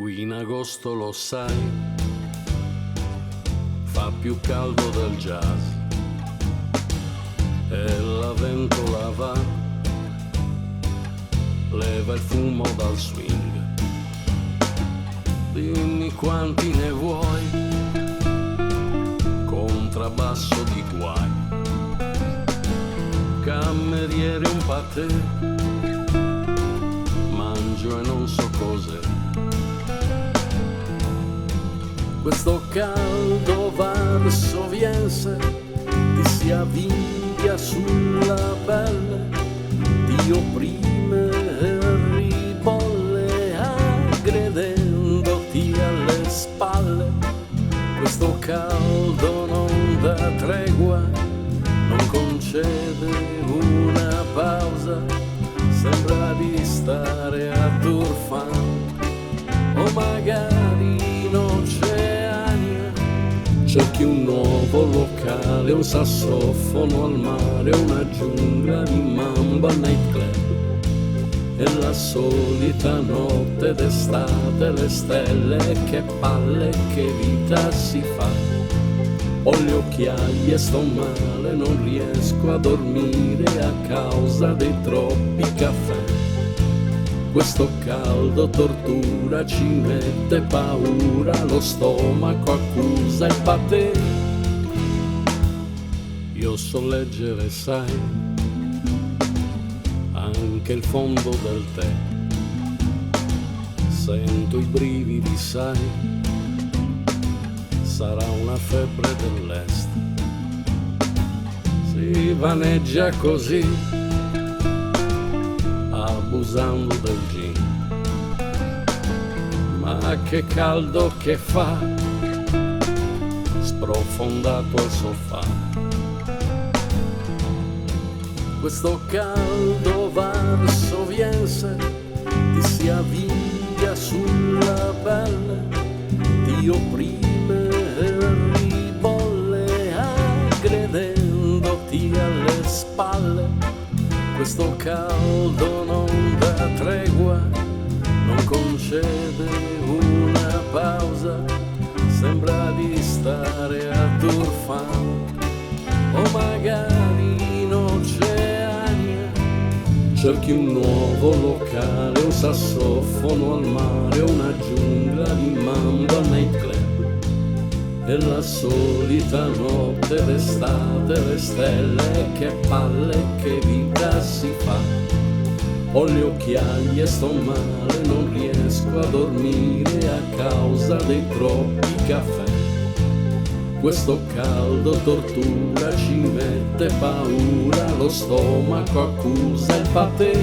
Qui in agosto lo sai, fa più caldo del jazz e la ventola va, leva il fumo dal swing. Dimmi quanti ne vuoi, contrabbasso di guai, cameriere un patè, mangio e non so cos'è. Questo caldo varsoviense ti si avvia sulla pelle, ti opprime e ribolle aggredendoti alle spalle. Questo caldo non dà tregua, non concede una pausa, sembra di stare a Durfan o magari in Oceania. Cerchi un nuovo locale, un sassofono al mare, una giungla di mambo al nightclub e la solita notte d'estate, le stelle, che palle, che vita si fa. Ho gli occhiali e sto male, non riesco a dormire a causa dei troppi caffè. Questo caldo tortura, ci mette paura, lo stomaco accusa il patè. Io so leggere, sai, anche il fondo del tè. Sento i brividi, sai, sarà una febbre dell'est. Si vaneggia così, abusando del gin, ma che caldo che fa, sprofondato al sofà. Questo caldo varsoviense ti si avvia sulla pelle, ti opprime e ribolle aggredendoti alle spalle. Questo caldo non dà tregua, non concede una pausa, sembra di stare a Durfan o magari in Oceania. Cerchi un nuovo locale, un sassofono al mare, una giungla di mambo al nightclub e la solita notte d'estate, le stelle, che palle, che vita si fa. Ho gli occhiali e sto male, non riesco a dormire a causa dei troppi caffè. Questo caldo tortura, ci mette paura, lo stomaco accusa il patè.